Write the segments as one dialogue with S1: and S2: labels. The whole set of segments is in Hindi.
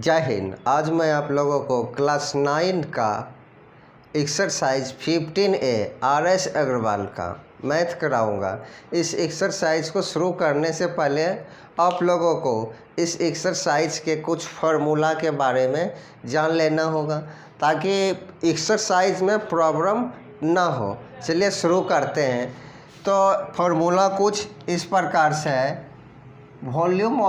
S1: जय हिंद। आज मैं आप लोगों को क्लास 9 का एक्सरसाइज 15A RS अग्रवाल का मैथ कराऊंगा। इस एक्सरसाइज को शुरू करने से पहले आप लोगों को इस एक्सरसाइज के कुछ फार्मूला के बारे में जान लेना होगा ताकि एक्सरसाइज में प्रॉब्लम ना हो। चलिए शुरू करते हैं। तो फार्मूला कुछ इस प्रकार से है। वॉल्यूम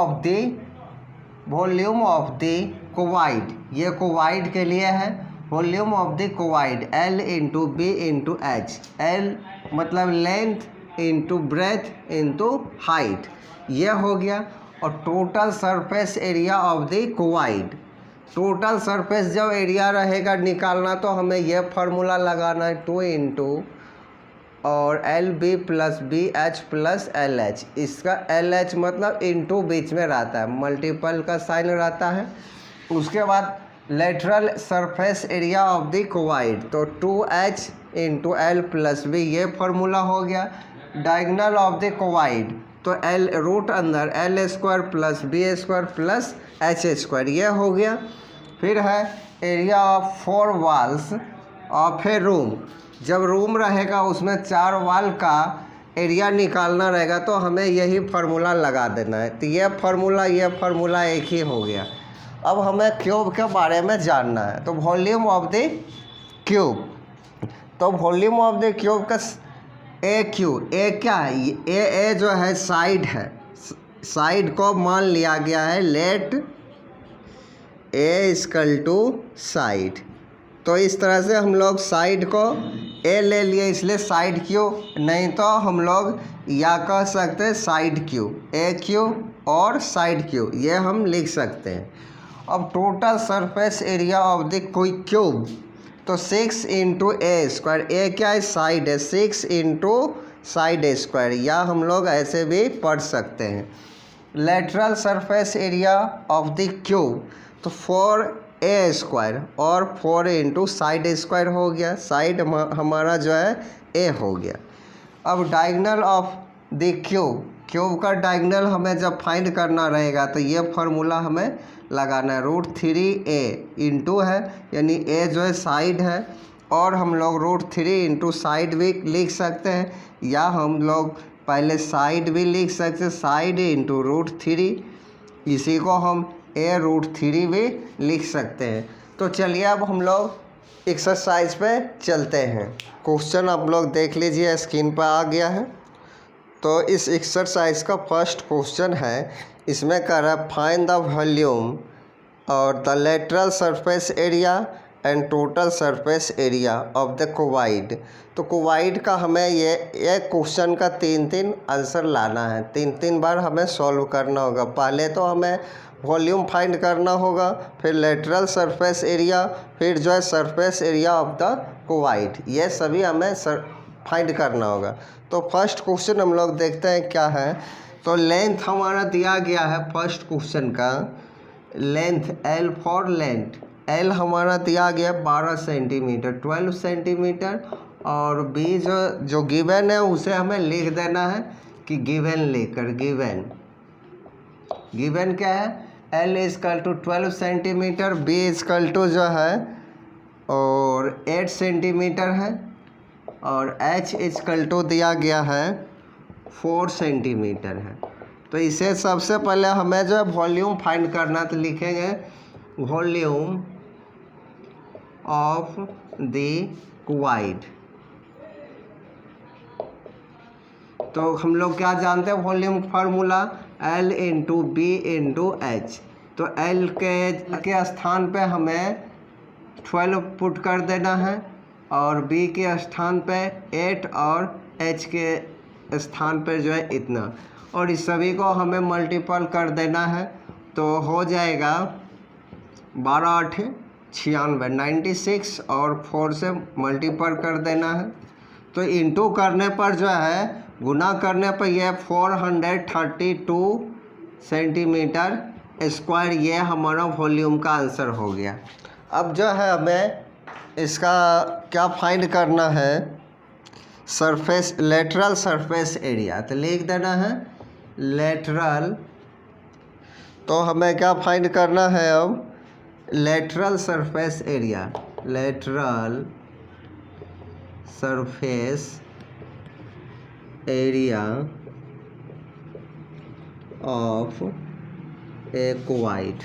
S1: ऑफ द कोवाइड, ये कोवाइड के लिए है। Volume of the cuboid L into B into H. L मतलब length into breadth into height, ये हो गया। और total surface area of the cuboid, total surface जब एरिया रहेगा निकालना तो हमें यह फार्मूला लगाना है 2 इंटू और LB plus BH plus LH। इसका LH मतलब इंटू बीच में रहता है, मल्टीपल का साइन रहता है। उसके बाद lateral surface area of the cuboid, तो 2H into L plus B, ये फार्मूला हो गया। डायगोनल ऑफ द कोवाइड, तो L रूट अंदर L square plus B square plus H square, ये हो गया। फिर है area of 4 walls of a room. जब रूम रहेगा उसमें 4 वॉल का एरिया निकालना रहेगा तो हमें यही फार्मूला लगा देना है। तो ये फार्मूला एक ही हो गया। अब हमें क्यूब के बारे में जानना है। तो वॉल्यूम ऑफ द क्यूब, तो वॉल्यूम ऑफ द क्यूब का ए क्या है? ए जो है साइड है, साइड को मान लिया गया है let a equal to side. तो इस तरह से हम लोग साइड को ए ले लिए, इसलिए साइड क्यू, नहीं तो हम लोग या कह सकते हैं साइड क्यू, ए क्यू और साइड क्यू, ये हम लिख सकते हैं। अब total surface area of the कोई क्यूब, तो 6 इंटू ए स्क्वायर, ए क्या है? साइड है, 6 इंटू साइड स्क्वायर, या हम लोग ऐसे भी पढ़ सकते हैं। Lateral surface area of the cube, तो 4A स्क्वायर और 4 इंटू साइड स्क्वायर हो गया। साइड हमारा जो है A हो गया। अब diagonal of the cube, cube का डायगोनल हमें जब फाइंड करना रहेगा तो ये फार्मूला हमें लगाना है। √3A इंटू है, यानी A जो है साइड है, और हम लोग √3 इंटू साइड भी लिख सकते हैं, या हम लोग पहले साइड भी लिख सकते हैं, साइड इंटू √3, इसी को हम A√3 भी लिख सकते हैं। तो चलिए अब हम लोग एक्सरसाइज पे चलते हैं। क्वेश्चन आप लोग देख लीजिए, स्क्रीन पर आ गया है। तो इस एक्सरसाइज का फर्स्ट क्वेश्चन है, इसमें कह रहा है फाइंड द वॉल्यूम और the lateral surface area and total surface area of the cuboid. तो कोवाइड का हमें ये क्वेश्चन का 3 आंसर लाना है, 3 बार हमें सॉल्व करना होगा। पहले तो हमें वॉल्यूम फाइंड करना होगा, फिर लेटरल सरफेस एरिया, फिर जो है सरफेस एरिया ऑफ द कोवाइड, ये सभी हमें फाइंड करना होगा। तो फर्स्ट क्वेश्चन हम लोग देखते हैं क्या है। तो लेंथ हमारा दिया गया है, फर्स्ट क्वेश्चन का length L for length, L हमारा दिया गया 12 सेंटीमीटर, 12 सेंटीमीटर, और B जो गिवन है उसे हमें लिख देना है कि गिवन लेकर, गिवन क्या है? L equal to 12 centimetre, B equal to जो है और 8 सेंटीमीटर है, और H इक्वल टू दिया गया है 4 सेंटीमीटर है। तो इसे सबसे पहले हमें जो है वॉल्यूम फाइंड करना, तो लिखेंगे वॉल्यूम ऑफ द कोवाइड। तो हम लोग क्या जानते हैं volume formula? L into B into H। तो L के स्थान पे हमें 12 पुट कर देना है, और B के स्थान पे 8, और H के स्थान पर जो है इतना, और इस सभी को हमें मल्टीपल कर देना है। तो हो जाएगा 12 8 96, 96, और 4 से मल्टीपल कर देना है। तो इंटू करने पर जो है, गुना करने पर यह 432 सेंटीमीटर स्क्वायर, ये हमारा वॉल्यूम का आंसर हो गया। अब जो है हमें इसका क्या फाइंड करना है? सरफेस, लेटरल सरफेस एरिया, तो लिख देना है लेटरल। तो हमें क्या फाइंड करना है? अब lateral surface area, lateral surface area of a cuboid.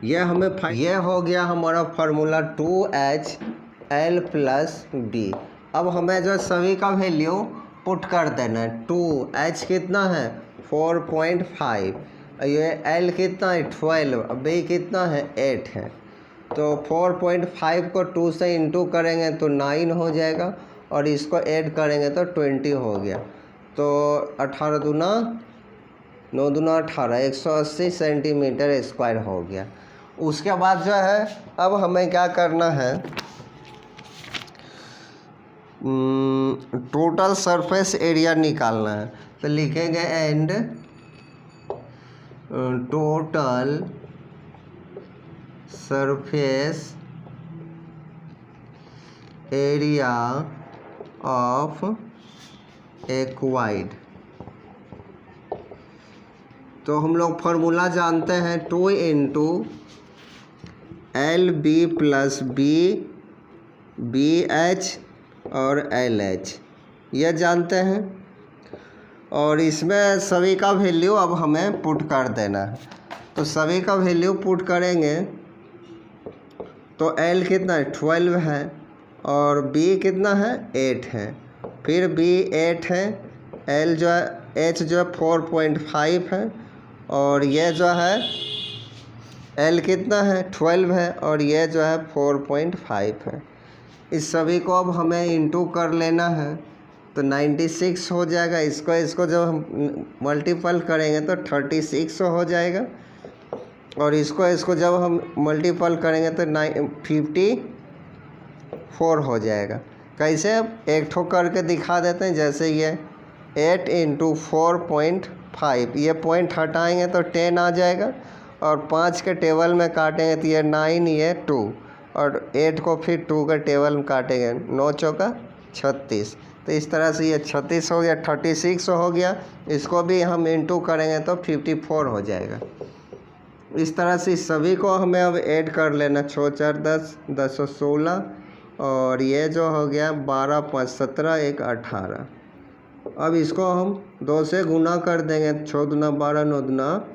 S1: ये हो गया हमारा फार्मूला 2HL प्लस बी। अब हमें जो सभी का वैल्यू पुट कर देना है। 2H कितना है 4.5, ये L कितना है 12, B कितना है 8 है। तो 4.5 को 2 से इंटू करेंगे तो 9 हो जाएगा और इसको ऐड करेंगे तो 20 हो गया। तो 18 दूना 9 दूना 18, 180 सेंटीमीटर स्क्वायर हो गया। उसके बाद जो है अब हमें क्या करना है, टोटल सरफेस एरिया निकालना है। तो लिखेंगे and total surface area of a cuboid. तो हम लोग फार्मूला जानते हैं 2 इंटू LB प्लस BH और LH, यह जानते हैं। और इसमें सभी का वैल्यू अब हमें पुट कर देना है। तो सभी का वैल्यू पुट करेंगे तो L कितना है 12 है और B कितना है 8 है, फिर B 8 है, L जो है H जो है 4.5 है और ये जो है L कितना है 12 है और ये जो है 4.5 है। इस सभी को अब हमें इंटू कर लेना है तो 96 हो जाएगा। इसको जब हम मल्टीपल करेंगे तो 36 हो जाएगा और इसको जब हम मल्टीपल करेंगे तो 54 हो जाएगा। कैसे, अब एक ठोक करके दिखा देते हैं। जैसे ये 8 इंटू 4.5, ये पॉइंट हटाएंगे तो 10 आ जाएगा और 5 के टेबल में काटेंगे तो ये 9, ये 2 और 8 को फिर 2 के टेबल में काटेंगे, 9 चौका 36। तो इस तरह से ये 36 हो गया, 36 हो गया। इसको भी हम इंटू करेंगे तो 54 हो जाएगा। इस तरह से इस सभी को हमें अब ऐड कर लेना। 6 4 10, 10 16 और ये जो हो गया 12 5 17, 1 18। अब इसको हम 2 से गुना कर देंगे। 6 दूना 12, 9 दूना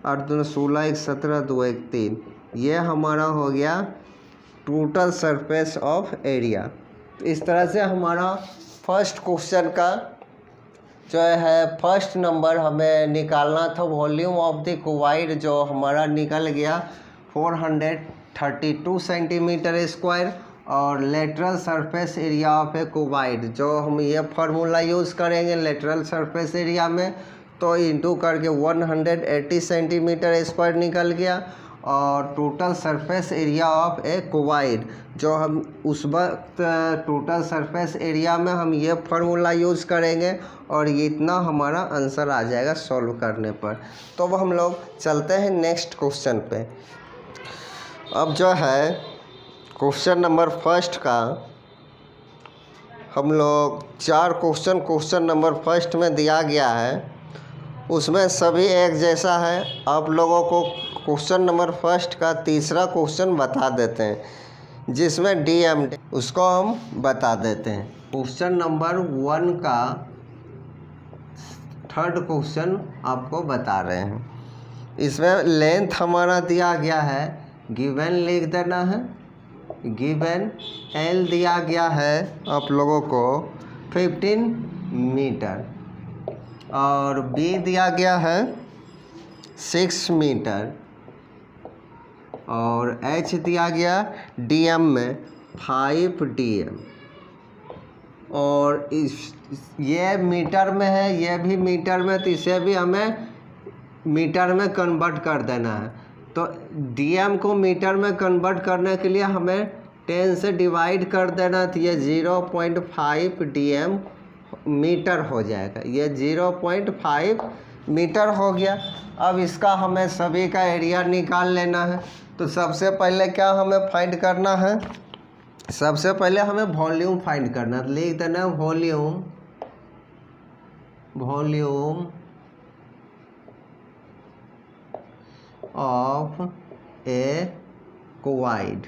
S1: 8 दूना 16, 1 17, 2 1 3। ये हमारा हो गया टोटल सरफेस ऑफ एरिया। इस तरह से हमारा फर्स्ट क्वेश्चन का जो है फर्स्ट नंबर हमें निकालना था। वॉल्यूम ऑफ द क्वाइड जो हमारा निकल गया 432 सेंटीमीटर स्क्वायर और lateral surface area of a क्वाइड जो हम ये फार्मूला यूज़ करेंगे लेटरल सरफेस एरिया में तो इंटू करके 180 सेंटीमीटर स्क्वायर निकल गया। और total surface area of a क्वाइड जो हम उस वक्त टोटल सरफेस एरिया में हम ये फार्मूला यूज़ करेंगे और ये इतना हमारा आंसर आ जाएगा सॉल्व करने पर। तो अब हम लोग चलते हैं नेक्स्ट क्वेश्चन पे। अब जो है क्वेश्चन नंबर फर्स्ट का हम लोग 4 क्वेश्चन नंबर फर्स्ट में दिया गया है, उसमें सभी एक जैसा है। आप लोगों को क्वेश्चन नंबर फर्स्ट का तीसरा क्वेश्चन बता देते हैं जिसमें DM उसको हम बता देते हैं। क्वेश्चन नंबर 1 का थर्ड क्वेश्चन आपको बता रहे हैं। इसमें लेंथ हमारा दिया गया है, गिवन लिख देना है। गिवन L दिया गया है आप लोगों को 15 मीटर और B दिया गया है 6 मीटर और H दिया गया DM में 5 DM और ये मीटर में है, ये भी मीटर में, तो इसे भी हमें मीटर में कन्वर्ट कर देना है। तो DM को मीटर में कन्वर्ट करने के लिए हमें 10 से डिवाइड कर देना, तो ये 0.5 DM मीटर हो जाएगा। ये 0.5 मीटर हो गया। अब इसका हमें सभी का एरिया निकाल लेना है। तो सबसे पहले क्या हमें फाइंड करना है, सबसे पहले हमें वॉल्यूम फाइंड करना है। लिख देना है वॉल्यूम ऑफ ए क्यूबॉइड।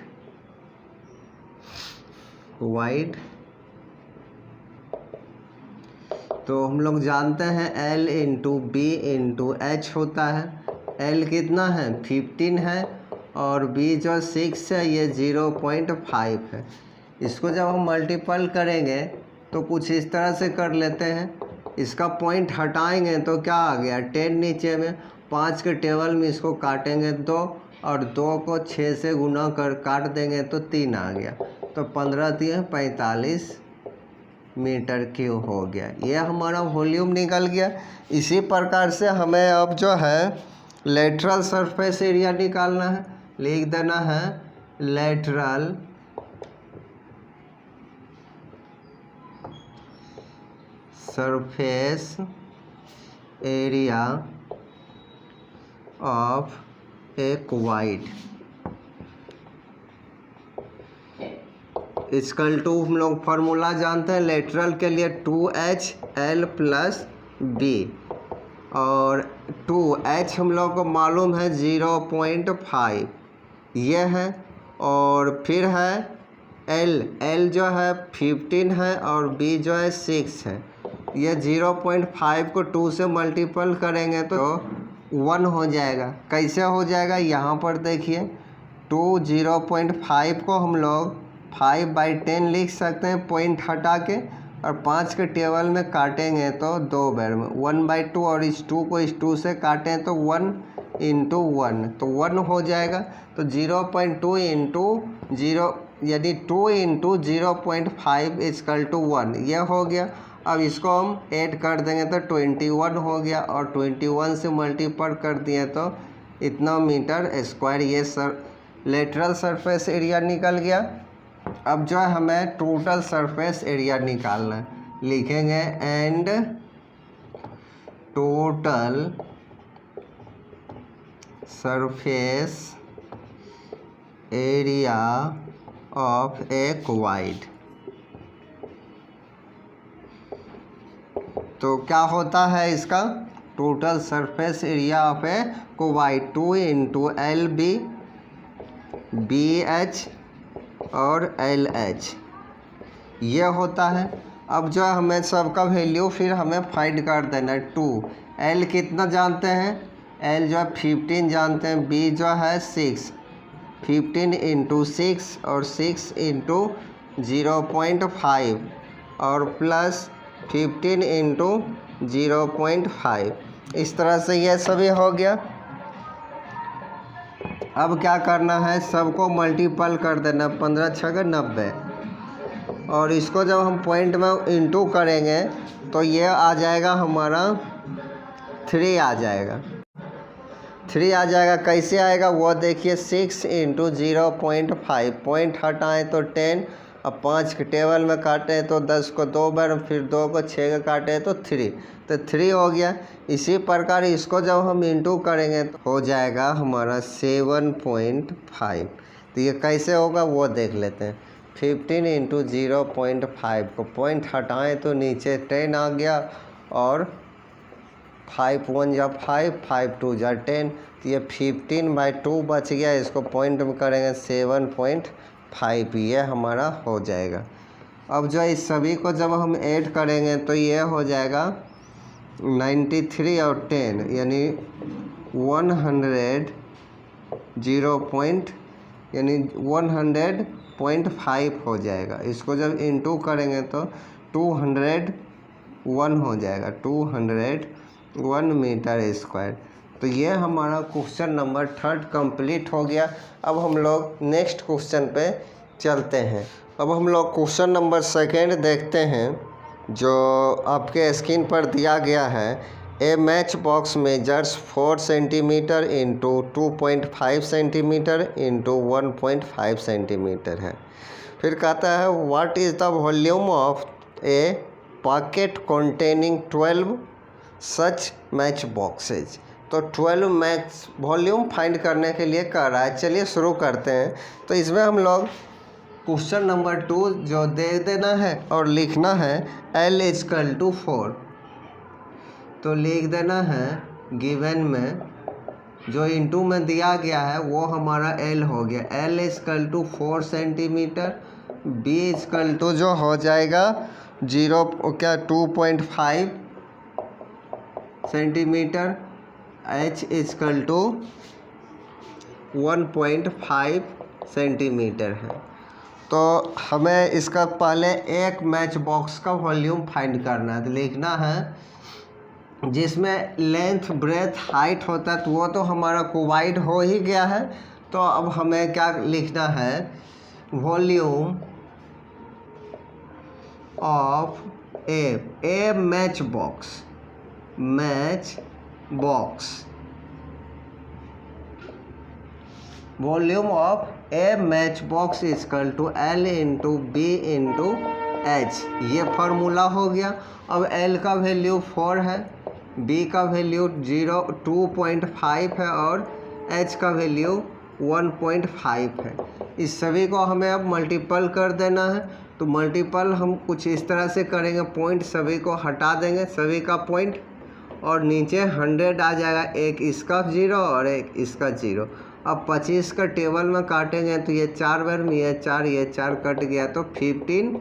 S1: तो हम लोग जानते हैं L into B into H होता है। L कितना है 15 है और B जो 6 है ये 0.5 है। इसको जब हम मल्टीपल करेंगे तो कुछ इस तरह से कर लेते हैं। इसका पॉइंट हटाएंगे तो क्या आ गया 10 नीचे में, 5 के टेबल में इसको काटेंगे 2 और 2 को 6 से गुना कर काट देंगे तो 3 आ गया। तो 15 3 45 मीटर क्यूब हो गया। ये हमारा वॉल्यूम निकल गया। इसी प्रकार से हमें अब जो है लेटरल सरफेस एरिया निकालना है। लिख देना है lateral surface area of a cuboid equal to, हम लोग फार्मूला जानते हैं लेटरल के लिए 2HL प्लस B और 2H हम लोग को मालूम है 0.5 ये है, और फिर है L जो है 15 है और B जो है 6 है। ये 0.5 को 2 से मल्टीपल करेंगे तो 1 हो जाएगा। कैसे हो जाएगा यहाँ पर देखिए, 0.5 को हम लोग 5/10 लिख सकते हैं पॉइंट हटा के, और 5 के टेबल में काटेंगे तो 2 बार में 1/2, और इस 2 को इस 2 से काटें तो 1 इंटू 1 तो 1 हो जाएगा। तो 0.2 इंटू 0 यानी 2 इंटू 0.5 इक्वल टू 1 ये हो गया। अब इसको हम ऐड कर देंगे तो 21 हो गया, और 21 से मल्टीपल कर दिए तो इतना मीटर स्क्वायर ये लेटरल सरफेस एरिया निकल गया। अब जो है हमें टोटल सरफेस एरिया निकालना है। लिखेंगे and total surface area of a cuboid. तो क्या होता है इसका total surface area of a cuboid 2 into LB BH और LH ये होता है। अब जो हमें सबका वैल्यू फिर हमें फाइंड कर देना है। 2 L कितना जानते हैं, L जो है 15 जानते हैं, B जो है 6, 15 इंटू 6 और 6 इंटू 0.5 और प्लस 15 इंटू 0.5, इस तरह से ये सभी हो गया। अब क्या करना है, सबको मल्टीपल कर देना, 15 6 90, और इसको जब हम पॉइंट में इंटू करेंगे तो ये आ जाएगा हमारा 3 आ जाएगा। 3 आ जाएगा। कैसे आएगा वो देखिए, 6 इंटू 0.5 पॉइंट हटाएँ तो 10, अब 5 के टेबल में काटें तो 10 को 2 बार, फिर 2 को 6 का काटें तो 3, तो 3 हो गया। इसी प्रकार इसको जब हम इंटू करेंगे तो हो जाएगा हमारा 7.5। तो ये कैसे होगा वो देख लेते हैं। 15 इंटू 0.5 को पॉइंट हटाएं तो नीचे 10 आ गया, और 5 1 जा 5, 5 2 जा 10, तो ये 15/2 बच गया। इसको पॉइंट में करेंगे 7.5, ये हमारा हो जाएगा। अब जो इस सभी को जब हम ऐड करेंगे तो ये हो जाएगा 93 और 10 यानी 100 यानी 100.5 हो जाएगा। इसको जब इंटू करेंगे तो 201 हो जाएगा, 201 मीटर स्क्वायर। तो ये हमारा क्वेश्चन नंबर 3 कंप्लीट हो गया। अब हम लोग नेक्स्ट क्वेश्चन पे चलते हैं। अब हम लोग क्वेश्चन नंबर 2 देखते हैं, जो आपके स्क्रीन पर दिया गया है। A match box measures 4 centimetre into 2.5 centimetre into 1.5 centimetre है। फिर कहता है what is the volume of a pocket containing 12 such match boxes. तो 12 मैच वॉल्यूम फाइंड करने के लिए कह रहा है। चलिए शुरू करते हैं। तो इसमें हम लोग क्वेश्चन नंबर 2 जो दे देना है और लिखना है L = 4। तो लिख देना है गिवन में जो इंटू में दिया गया है वो हमारा एल हो गया। L equal to 4 centimetre, B equal to जो हो जाएगा 2.5 centimetre, H equal to 1.5 centimetre है। तो हमें इसका पहले एक मैच बॉक्स का वॉल्यूम फाइंड करना है। तो लिखना है जिसमें लेंथ ब्रेथ हाइट होता है, तो वो तो हमारा कोवाइड हो ही गया है। तो अब हमें क्या लिखना है, volume of a match box, volume of a match box equal to L into B into H. ये फार्मूला हो गया। अब एल का वैल्यू 4 है, बी का वैल्यू 2.5 है और एच का वैल्यू 1.5 है। इस सभी को हमें अब मल्टीपल कर देना है। तो मल्टीपल हम कुछ इस तरह से करेंगे, पॉइंट सभी को हटा देंगे, सभी का पॉइंट, और नीचे 100 आ जाएगा, एक इसका 0 और एक इसका 0। अब 25 का टेबल में काटेंगे तो ये 4 बार में ये 4 कट गया, तो 15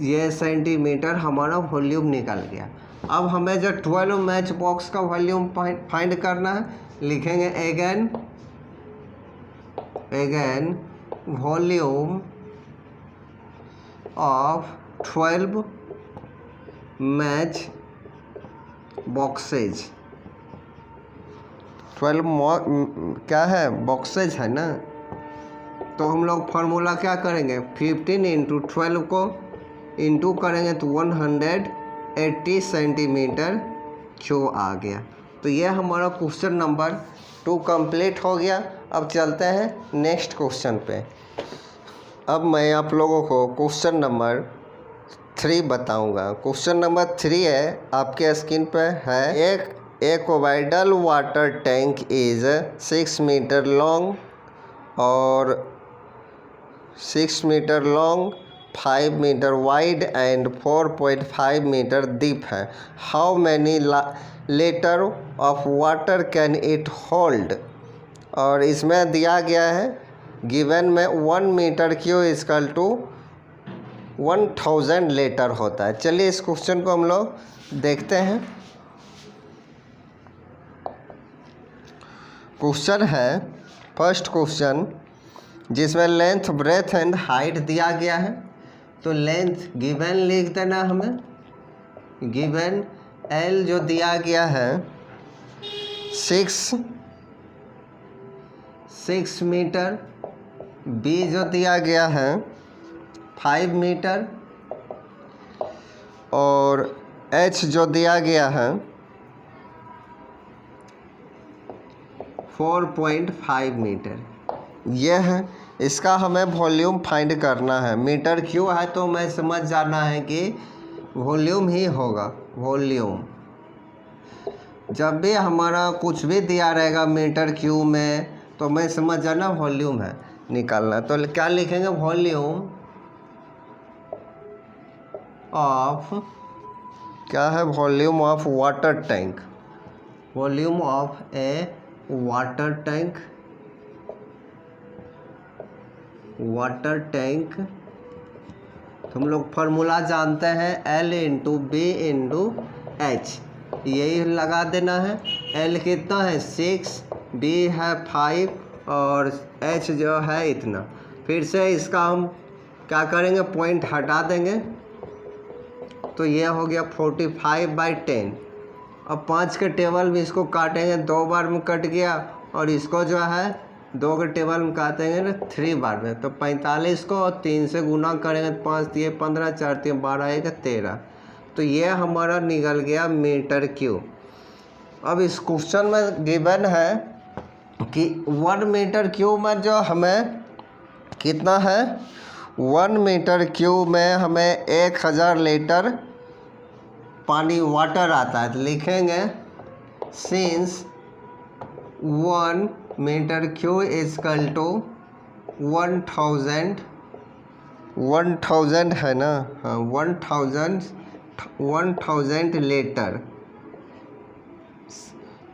S1: ये सेंटीमीटर हमारा वॉल्यूम निकल गया। अब हमें जो 12 मैच बॉक्स का वॉल्यूम फाइंड करना है, लिखेंगे again volume of 12 match boxes. 12 क्या है, बॉक्सेज है ना। तो हम लोग फार्मूला क्या करेंगे, 15 इंटू 12 को इंटू करेंगे तो 180 सेंटीमीटर क्यूब आ गया। तो ये हमारा क्वेश्चन नंबर 2 कंप्लीट हो गया। अब चलते हैं नेक्स्ट क्वेश्चन पे। अब मैं आप लोगों को क्वेश्चन नंबर 3 बताऊंगा। क्वेश्चन नंबर 3 है, आपके स्क्रीन पे है। एक cuboidal water tank is 6 metre long और 6 metre long, 5 metre wide and 4.5 metre deep है। How many litre of water can it hold. और इसमें दिया गया है गिवन में 1 metre cube is equal to 1000 litre होता है। चलिए इस क्वेश्चन को हम लोग देखते हैं। क्वेश्चन है फर्स्ट क्वेश्चन, जिसमें लेंथ ब्रेथ एंड हाइट दिया गया है। तो लेंथ गिवन लिख देना हमें, गिवन एल जो दिया गया है 6 मीटर, बी जो दिया गया है 5 मीटर और एच जो दिया गया है 4.5 मीटर। यह है, इसका हमें वॉल्यूम फाइंड करना है। मीटर क्यूब है तो मैं समझ जाना है कि वॉल्यूम ही होगा। वॉल्यूम जब भी हमारा कुछ भी दिया रहेगा मीटर क्यूब में, तो मैं समझ जाना वॉल्यूम है निकालना। तो क्या लिखेंगे, वॉल्यूम ऑफ, क्या है, volume of water tank, volume of a water tank, water tank. तो हम लोग फार्मूला जानते हैं, L into B into H, यही लगा देना है। एल कितना है 6, बी है 5 और एच जो है इतना। फिर से इसका हम क्या करेंगे, पॉइंट हटा देंगे, तो ये हो गया 45/10। अब 5 के टेबल में इसको काटेंगे, 2 बार में कट गया, और इसको जो है 2 के टेबल में काटेंगे ना 3 बार में, तो 45 को 3 से गुना करेंगे, 5 3 15, 4 3 12, 1 13। तो ये हमारा निकल गया मीटर क्यूब। अब इस क्वेश्चन में गिवन है कि 1 मीटर क्यूब में जो हमें कितना है, 1 मीटर क्यूब में हमें 1000 लीटर पानी वाटर आता है। तो लिखेंगे since 1 metre cube is equal to 1000 है ना, हाँ 1000 लीटर।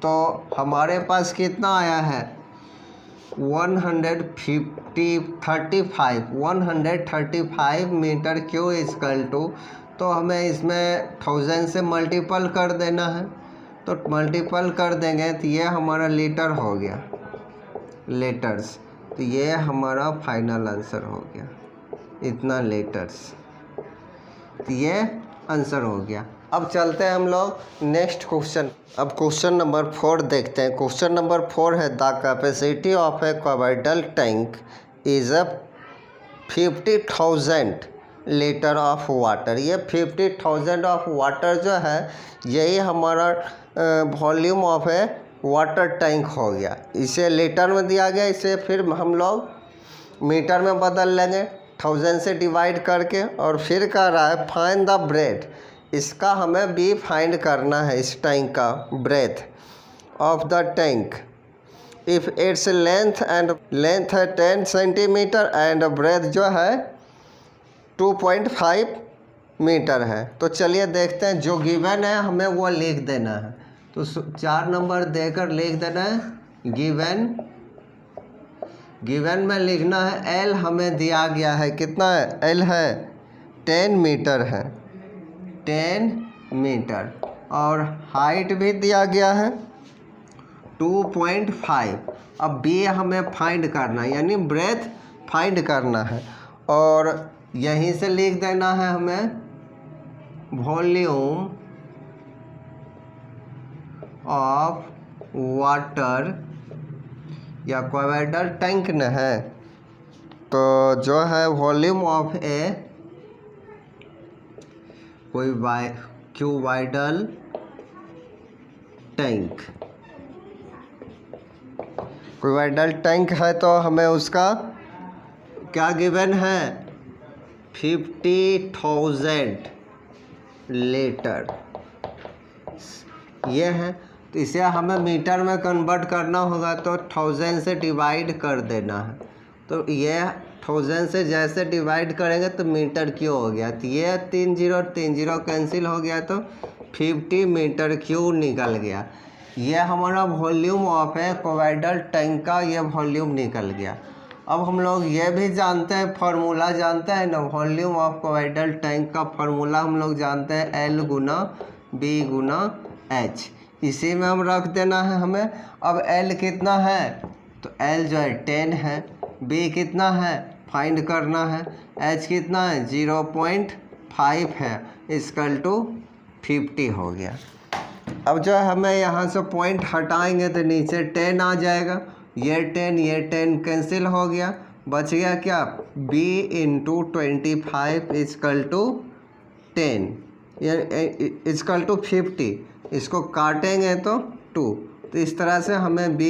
S1: तो हमारे पास कितना आया है 135 मीटर क्यू इक्वल टू, तो हमें इसमें 1000 से मल्टीपल कर देना है। तो मल्टीपल कर देंगे तो ये हमारा लीटर हो गया, लीटर्स। तो ये हमारा फाइनल आंसर हो गया, इतना लीटर्स। तो ये आंसर हो गया। अब चलते हैं हम लोग नेक्स्ट क्वेश्चन। अब क्वेश्चन नंबर 4 देखते हैं। क्वेश्चन नंबर 4 है the capacity of A quadrilateral tank is a 50,000 litre of water. ये 50,000 ऑफ वाटर जो है यही हमारा volume of a water tank हो गया। इसे लीटर में दिया गया, इसे फिर हम लोग मीटर में बदल लेंगे 1000 से डिवाइड करके। और फिर कह रहा है फाइंड द ब्रेथ, इसका हमें बी फाइंड करना है, इस टैंक का breadth of the tank if its length है 10 सेंटीमीटर एंड ब्रेथ जो है 2.5 मीटर है। तो चलिए देखते हैं, जो गिवन है हमें वो लिख देना है। तो 4 नंबर देकर लिख देना है गिवन में लिखना है एल हमें दिया गया है, कितना है एल है 10 मीटर है, 10 मीटर। और हाइट भी दिया गया है 2.5। अब बी हमें फाइंड करना है, यानी ब्रेथ फाइंड करना है। और यहीं से लिख देना है हमें वॉल्यूम ऑफ वाटर, या क्वाड्रेटल टैंक न है तो जो है volume of A cuboidal tank. Cuboidal tank है तो हमें उसका क्या गिवन है 50,000 लीटर ये है। तो इसे हमें मीटर में कन्वर्ट करना होगा, तो 1000 से डिवाइड कर देना है। तो ये 1000 से जैसे डिवाइड करेंगे तो मीटर क्यू हो गया। तो ये 30 कैंसिल हो गया, तो 50 मीटर क्यू निकल गया। ये हमारा वॉल्यूम ऑफ है क्वाड्रेटल टैंक का, ये वॉल्यूम निकल गया। अब हम लोग ये भी जानते हैं, फार्मूला जानते हैं ना, वॉल्यूम ऑफ क्वाड्रेटल टैंक का फार्मूला हम लोग जानते हैं L गुना B गुना H। इसी में हम रख देना है हमें। अब L कितना है, तो L जो है 10 है, B कितना है फाइंड करना है, H कितना है 0.5 है, इक्वल टू 50 हो गया। अब जो है हमें यहाँ से पॉइंट हटाएंगे तो नीचे 10 आ जाएगा। ये 10 कैंसिल हो गया, बच गया क्या B into 25 equal to 10 equal to 50। इसको काटेंगे तो 2, तो इस तरह से हमें B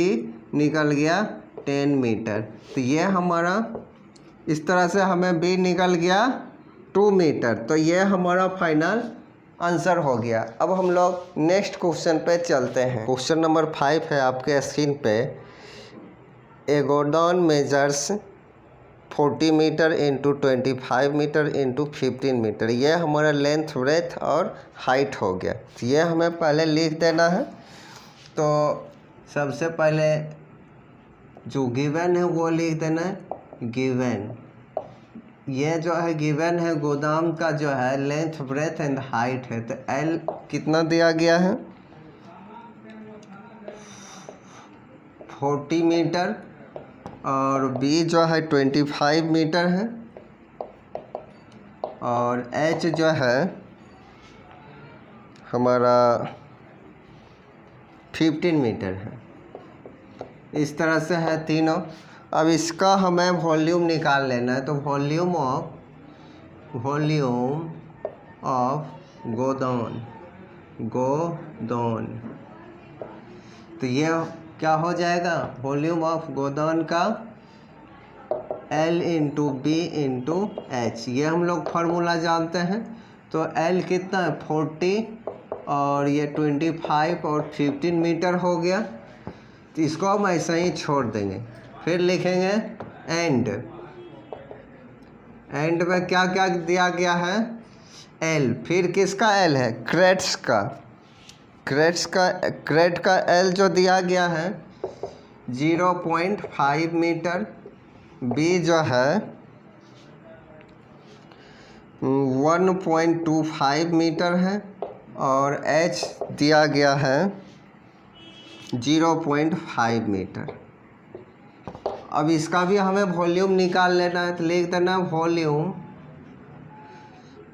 S1: निकल गया 10 मीटर। तो ये हमारा इस तरह से हमें B निकल गया 2 मीटर। तो ये हमारा फाइनल आंसर हो गया। अब हम लोग नेक्स्ट क्वेश्चन पे चलते हैं। क्वेश्चन नंबर 5 है आपके स्क्रीन पे। A godown measures 40 metre into 25 metre into 15 metre. ये हमारा लेंथ ब्रेथ और हाइट हो गया। तो ये हमें पहले लिख देना है। तो सबसे पहले जो गिवन है वो लिख देना है गिवन। ये जो है गिवन है गोदाम का जो है लेंथ ब्रेथ एंड हाइट है। तो L कितना दिया गया है 40 मीटर और B जो है 25 मीटर है और H जो है हमारा 15 मीटर है। इस तरह से है तीनों। अब इसका हमें वॉल्यूम निकाल लेना है। तो वॉल्यूम ऑफ गोदान तो ये क्या हो जाएगा वॉल्यूम ऑफ गोदान का L into B into H। ये हम लोग फार्मूला जानते हैं। तो L कितना है 40 और ये 25 और 15 मीटर हो गया। तो इसको हम ऐसे ही छोड़ देंगे। फिर लिखेंगे एंड में क्या दिया गया है L। फिर किसका L है क्रेट्स का। क्रेट का एल जो दिया गया है 0.5 मीटर, बी जो है 1.25 मीटर है और एच दिया गया है 0.5 मीटर। अब इसका भी हमें वॉल्यूम निकाल लेना है, तो लिख देना volume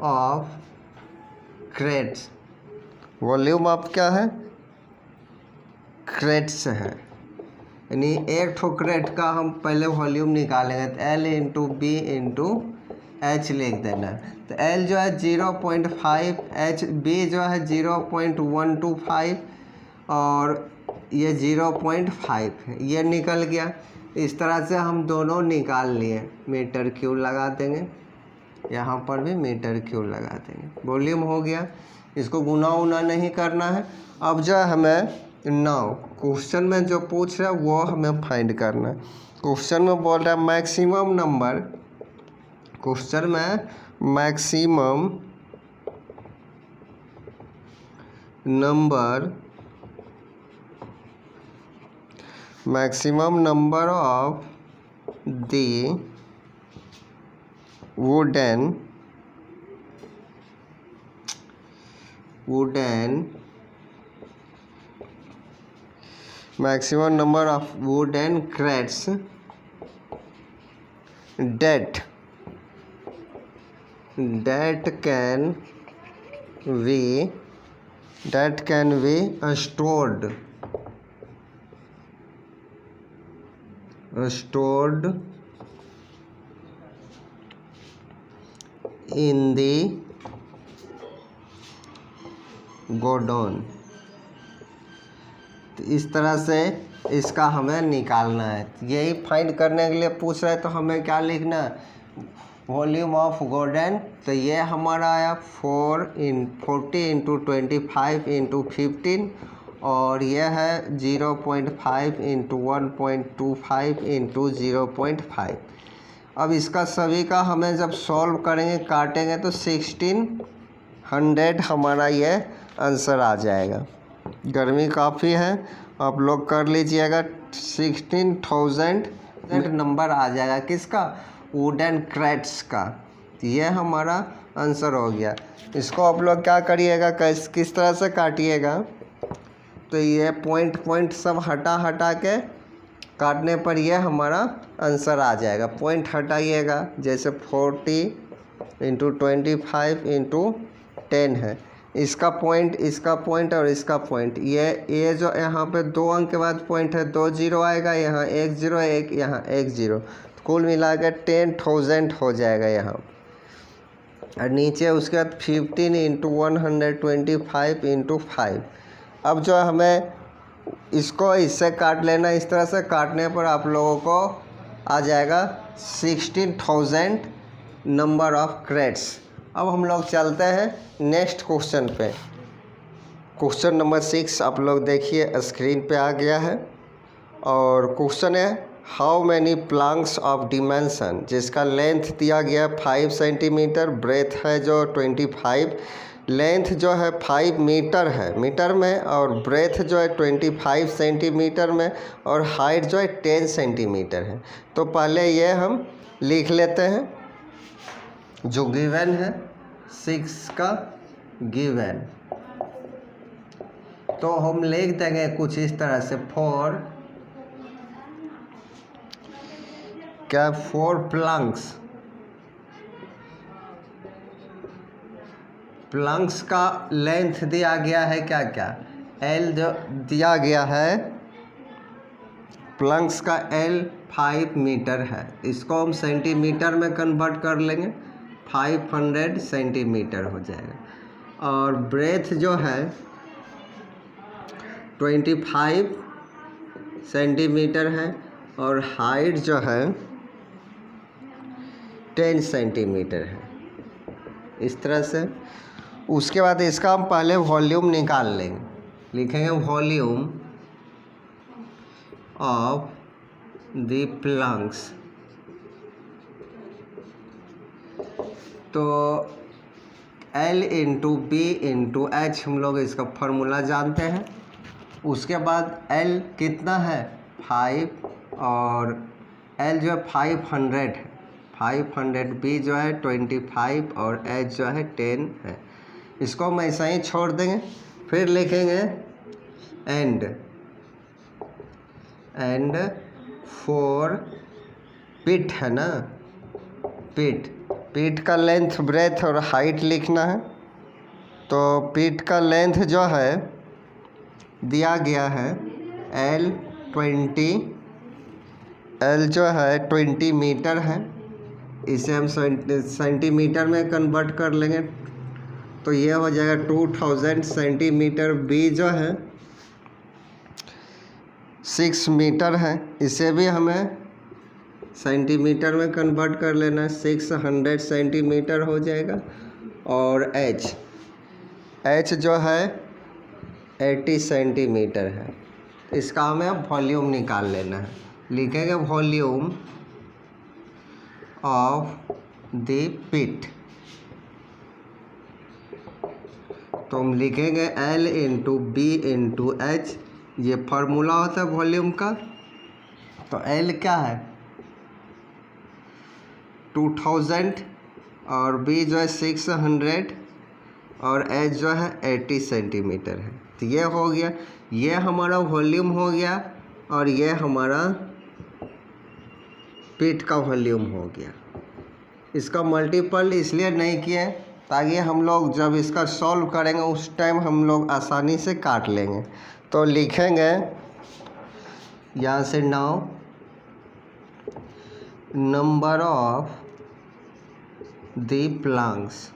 S1: of crates. Volume of क्या है? क्रेट्स है, यानी एक ठो क्रेट का हम पहले वॉल्यूम निकालेंगे, तो L into B into H लिख देना। तो एल जो है 0.5, एच बी जो है 0.125 और ये 0.5 है, ये निकल गया। इस तरह से हम दोनों निकाल लिए। मीटर क्यूब लगा देंगे, यहाँ पर भी मीटर क्यूब लगा देंगे, वॉल्यूम हो गया। इसको गुना उना नहीं करना है। अब जो हमें क्वेश्चन में जो पूछ रहा है वो हमें फाइंड करना है। क्वेश्चन में बोल रहा है मैक्सिमम नंबर, क्वेश्चन में maximum number of the wooden maximum number of wooden crates that can be stored in the godown. तो इस तरह से इसका हमें निकालना है। यही फाइंड करने के लिए पूछ रहा है, तो हमें क्या लिखना है? Volume of godown. तो ये हमारा आया 40 इंटू 25 इंटू 15 और यह है 0.5 इंटू 1.25 इंटू 0.5। अब इसका सभी का हमें जब सॉल्व करेंगे, काटेंगे, तो 1600 हमारा ये आंसर आ जाएगा। गर्मी काफ़ी है, आप लोग कर लीजिएगा। 16,000 नंबर आ जाएगा किसका? वुडन क्रेट्स का। ये हमारा आंसर हो गया। इसको आप लोग क्या करिएगा, किस तरह से काटिएगा, तो ये पॉइंट सब हटा के काटने पर यह हमारा आंसर आ जाएगा। पॉइंट हटाइएगा, जैसे 40 इंटू 25 इंटू 10 है, इसका पॉइंट और इसका पॉइंट, ये जो यहाँ पे 2 अंक के बाद पॉइंट है, 2 जीरो आएगा, यहाँ 1 0 1, यहाँ 1 0, कुल मिला के 10,000 हो जाएगा यहाँ। और नीचे उसके बाद 15 इंटू 125 इंटू 5। अब जो हमें इसको इससे काट लेना, इस तरह से काटने पर आप लोगों को आ जाएगा 16,000 नंबर ऑफ क्रेट्स। अब हम लोग चलते हैं नेक्स्ट क्वेश्चन पे। क्वेश्चन नंबर 6 आप लोग देखिए स्क्रीन पे आ गया है और क्वेश्चन है हाउ मैनी प्लंक्स ऑफ डिमेंशन, जिसका लेंथ दिया गया 5 सेंटीमीटर, ब्रेथ है जो 25, लेंथ जो है 5 मीटर है मीटर में, और ब्रेथ जो है 25 सेंटीमीटर में, और हाइट जो है 10 सेंटीमीटर है। तो पहले ये हम लिख लेते हैं जो गिवन है 6 का गिवन। तो हम लिख देंगे कुछ इस तरह से 4 प्लंक्स का लेंथ दिया गया है क्या एल जो दिया गया है, प्लंक्स का एल 5 मीटर है। इसको हम सेंटीमीटर में कन्वर्ट कर लेंगे, 500 सेंटीमीटर हो जाएगा। और ब्रेथ जो है 25 सेंटीमीटर है, और हाइट जो है 10 सेंटीमीटर है। इस तरह से उसके बाद इसका हम पहले वॉल्यूम निकाल लेंगे। लिखेंगे वॉल्यूम ऑफ द प्लंक्स। तो L into B into H हम लोग इसका फॉर्मूला जानते हैं। उसके बाद L कितना है 5 और L जो है 500 है, 500, B जो है 25 और H जो है 10 है। इसको हम ऐसा ही छोड़ देंगे। फिर लिखेंगे एंड फॉर पिट है ना, पिट का लेंथ ब्रेथ और हाइट लिखना है। तो पिट का लेंथ जो है दिया गया है L जो है 20 मीटर है। इसे हम सेंटीमीटर में कन्वर्ट कर लेंगे तो ये हो जाएगा 2000 सेंटीमीटर। B जो है 6 मीटर है, इसे भी हमें सेंटीमीटर में कन्वर्ट कर लेना है, 600 सेंटीमीटर हो जाएगा। और H जो है 80 सेंटीमीटर है। इसका हमें वॉल्यूम निकाल लेना है। लिखेंगे वॉल्यूम ऑफ द पिट, तो हम लिखेंगे L into B into H, ये फार्मूला होता है वॉल्यूम का। तो L क्या है 2000 और B जो है 600 और H जो है 80 सेंटीमीटर है। तो ये हो गया, ये हमारा वॉल्यूम हो गया और ये हमारा पिट का वॉल्यूम हो गया। इसका मल्टीपल इसलिए नहीं किए ताकि हम लोग जब इसका सॉल्व करेंगे उस टाइम हम लोग आसानी से काट लेंगे। तो लिखेंगे यहाँ से now number of the planks,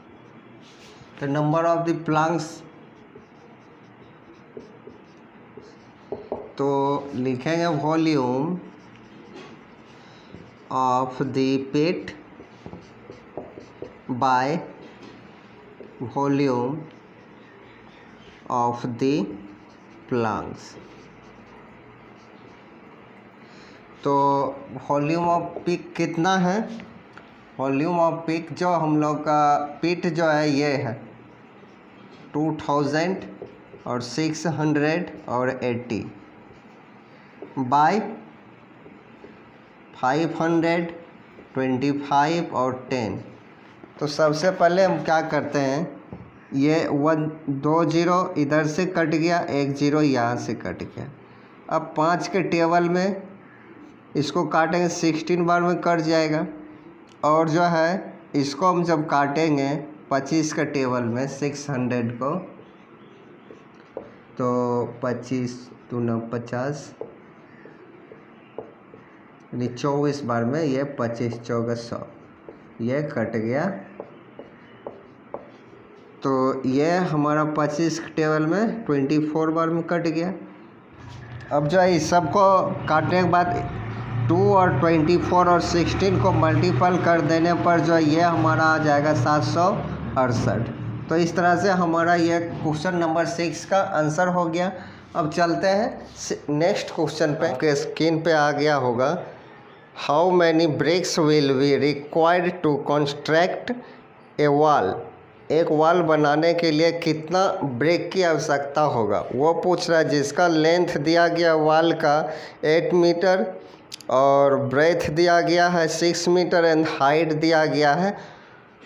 S1: तो नंबर ऑफ द प्लंक्स तो लिखेंगे volume of the pit by volume of the planks. तो वॉल्यूम ऑफ पिक कितना है, वॉल्यूम ऑफ पिक जो हम लोग का पिट जो है ये है 2000 और 600 और 80 बाय 500, 25 और 10। तो सबसे पहले हम क्या करते हैं, ये 2 0 इधर से कट गया, 1 0 यहाँ से कट गया। अब 5 के टेबल में इसको काटेंगे 16 बार में कट जाएगा। और जो है इसको हम जब काटेंगे 25 के टेबल में 600 को, तो 25 दूना 50 यानी 24 बार में ये 25 चौका 100 ये कट गया। तो ये हमारा 25 के टेबल में 24 बार में कट गया। अब जो है इस सब को काटने के बाद 2 और 24 और 16 को मल्टीपल कर देने पर जो ये हमारा आ जाएगा 768। तो इस तरह से हमारा ये क्वेश्चन नंबर 6 का आंसर हो गया। अब चलते हैं नेक्स्ट क्वेश्चन पे। आपके स्क्रीन पे आ गया होगा, how many bricks will be required to construct a wall. एक वॉल बनाने के लिए कितना ब्रिक की आवश्यकता होगा वो पूछ रहा है, जिसका लेंथ दिया गया वॉल का 8 मीटर और ब्रेथ दिया गया है 6 मीटर एंड हाइट दिया गया है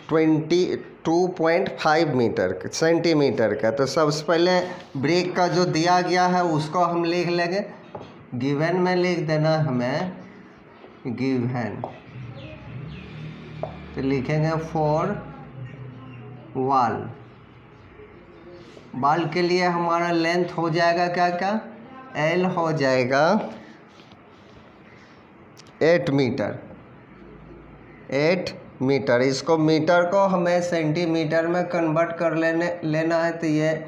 S1: 22.5 सेंटीमीटर का। तो सबसे पहले ब्रिक का जो दिया गया है उसको हम लिख लेंगे, गिवन में लिख देना हमें गिवन। तो लिखेंगे फॉर वॉल के लिए हमारा लेंथ हो जाएगा क्या L हो जाएगा 8 मीटर। इसको मीटर को हमें सेंटीमीटर में कन्वर्ट कर लेना है, तो ये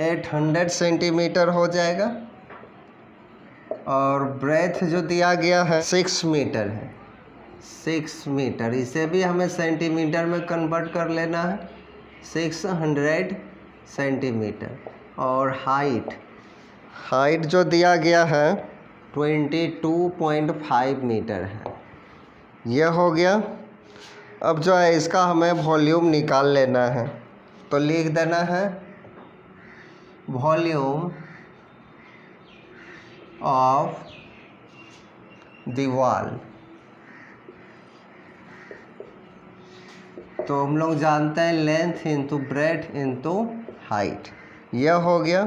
S1: 800 सेंटीमीटर हो जाएगा। और ब्रेथ जो दिया गया है 6 मीटर है, 6 मीटर, इसे भी हमें सेंटीमीटर में कन्वर्ट कर लेना है 600 सेंटीमीटर। और हाइट जो दिया गया है 22.5 मीटर है, यह हो गया। अब जो है इसका हमें वॉल्यूम निकाल लेना है। तो लिख देना है वॉल्यूम ऑफ द वॉल। तो हम लोग जानते हैं length into breadth into height, यह हो गया।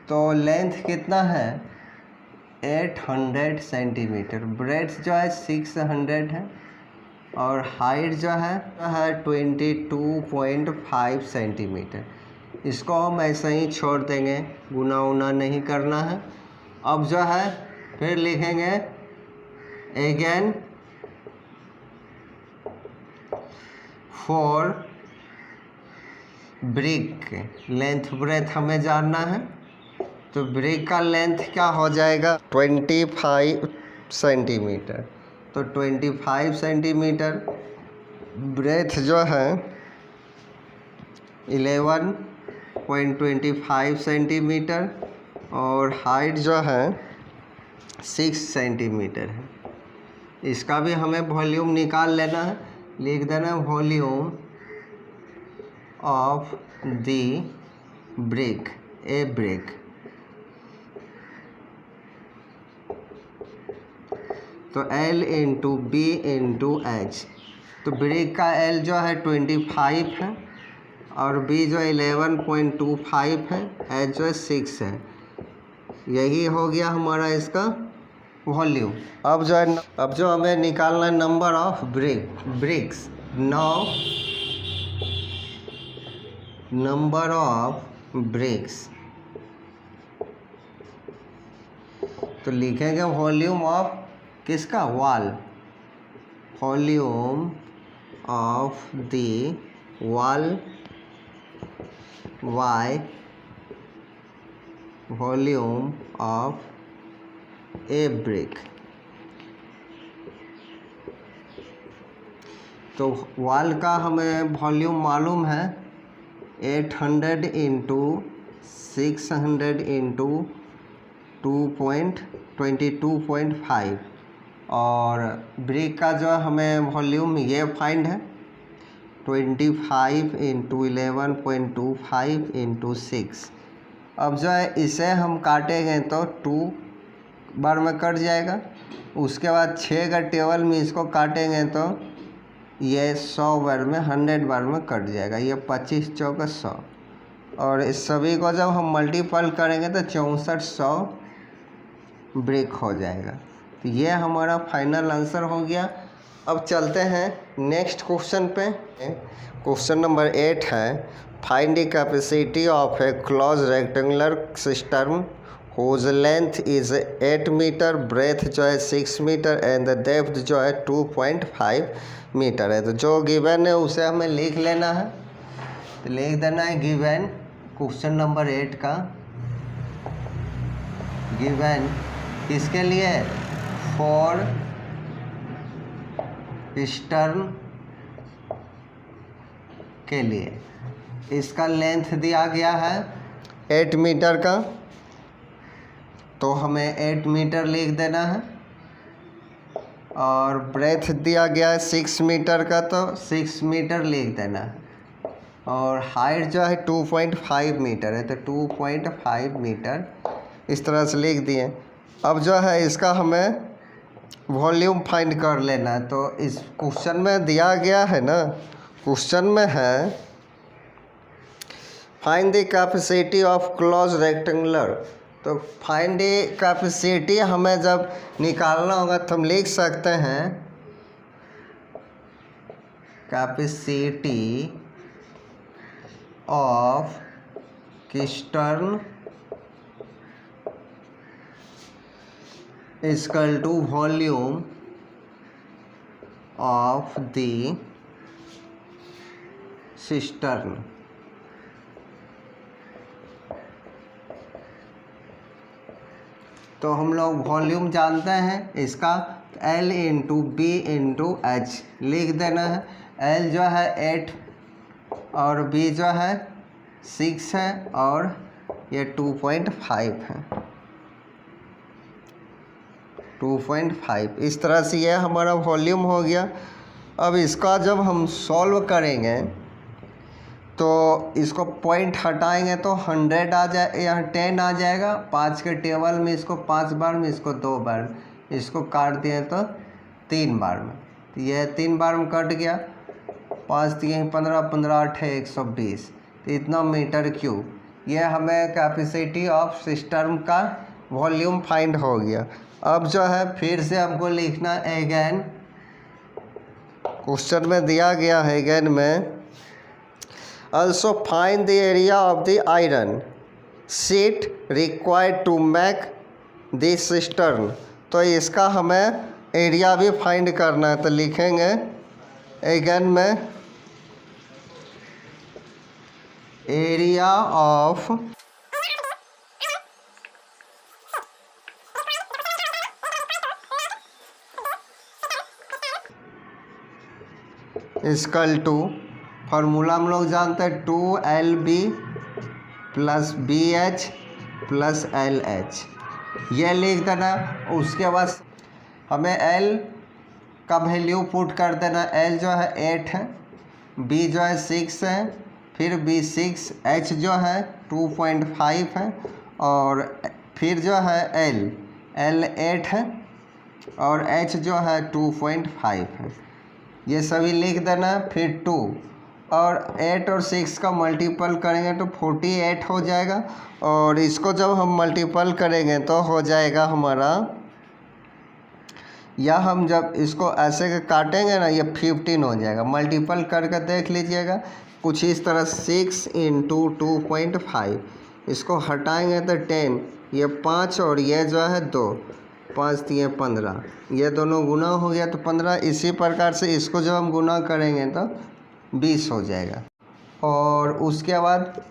S1: तो लेंथ कितना है 800 सेंटीमीटर, ब्रेथ जो है 600 है और हाइट जो है 22.5 सेंटीमीटर। इसको हम ऐसे ही छोड़ देंगे, गुना उना नहीं करना है। अब जो है फिर लिखेंगे again for brick, length breadth हमें जानना है। तो ब्रिक का लेंथ क्या हो जाएगा 25 सेंटीमीटर। तो 25 सेंटीमीटर, ब्रेथ जो है 11.25 सेंटीमीटर और हाइट जो है 6 सेंटीमीटर है। इसका भी हमें वॉल्यूम निकाल लेना है। लिख देना volume of the brick, a brick. तो L into B into H. तो ब्रिक का L जो है 25 है और B जो 11.25 है, H जो है 6 है। यही हो गया हमारा इसका वॉल्यूम। अब जो हमें निकालना है number of BRICS. Now number of BRICS, तो लिखेंगे वॉल्यूम ऑफ किसका wall, volume of the wall y, volume of A brick. तो वॉल का हमें वॉल्यूम मालूम है 800 इंटू 600 इंटू 22.5 और ब्रिक का जो हमें वॉल्यूम ये फाइंड है 25 इंटू 11.25 इंटू 6। अब जो है इसे हम काटेंगे तो 2 बार में कट जाएगा। उसके बाद 6 का टेबल में इसको काटेंगे तो ये 100 बार में 100 बार में कट जाएगा। ये 25 चौका 100 और इस सभी को जब हम मल्टीपल करेंगे तो 6400 ब्रिक हो जाएगा। तो ये हमारा फाइनल आंसर हो गया। अब चलते हैं नेक्स्ट क्वेश्चन पे। क्वेश्चन नंबर 8 है find the capacity of a close rectangular cistern whose length is 8 metre, breadth जो है 6 मीटर एंड द डेप्थ जो है 2.5 मीटर है। तो जो गिवन है उसे हमें लिख लेना है। तो लिख देना है गिवन क्वेश्चन नंबर 8 का गिवन किसके लिए, फॉर स्टर्न के लिए। इसका लेंथ दिया गया है 8 मीटर का, तो हमें 8 मीटर लिख देना है और ब्रेथ दिया गया है 6 मीटर का, तो 6 मीटर लिख देना है और हाइट जो है 2.5 मीटर है, तो 2.5 मीटर इस तरह से लिख दिए। अब जो है इसका हमें वॉल्यूम फाइंड कर लेना है। तो इस क्वेश्चन में दिया गया है ना, क्वेश्चन में है find the capacity of close rectangular. तो फाइंड द कैपेसिटी हमें जब निकालना होगा तो हम लिख सकते हैं capacity of cistern equal to volume of the cistern. तो हम लोग वॉल्यूम जानते हैं इसका L into B into H लिख देना है। L जो है 8 और B जो है 6 है और ये 2.5 है, 2.5। इस तरह से ये हमारा वॉल्यूम हो गया। अब इसका जब हम सॉल्व करेंगे तो इसको पॉइंट हटाएंगे तो 100 आ जाए, यहाँ 10 आ जाएगा। 5 के टेबल में इसको 5 बार में, इसको 2 बार, इसको काट दिए तो 3 बार में, तो यह 3 बार में कट गया। 5 3 15, 15 8 120, तो इतना मीटर क्यूब। यह हमें कैपेसिटी ऑफ सिस्टम का वॉल्यूम फाइंड हो गया। अब जो है फिर से हमको लिखना अगेन, क्वेश्चन में दिया गया है अगेन में, also find the area of the iron sheet required to make the cistern। तो इसका हमें एरिया भी फाइंड करना है, तो लिखेंगे अगेन में area of equal to, formula हम लोग जानते हैं 2LB plus BH plus LH, ये लिख देना। उसके बाद हमें L का वैल्यू पुट कर देना। L जो है 8 है, B जो है 6 है, फिर B6, H जो है 2.5 है, और फिर जो है L 8 है, और H जो है 2.5 है, ये सभी लिख देना। फिर 2 और 8 और 6 का मल्टीपल करेंगे तो 48 हो जाएगा, और इसको जब हम मल्टीपल करेंगे तो हो जाएगा हमारा, या हम जब इसको ऐसे काटेंगे ना, ये 15 हो जाएगा। मल्टीपल करके देख लीजिएगा कुछ इस तरह, 6 × 2.5, इसको हटाएंगे तो 10, ये 5 और ये जो है 2, 5 3 15, ये दोनों गुना हो गया तो 15। इसी प्रकार से इसको जब हम गुना करेंगे तो 20 हो जाएगा। और उसके बाद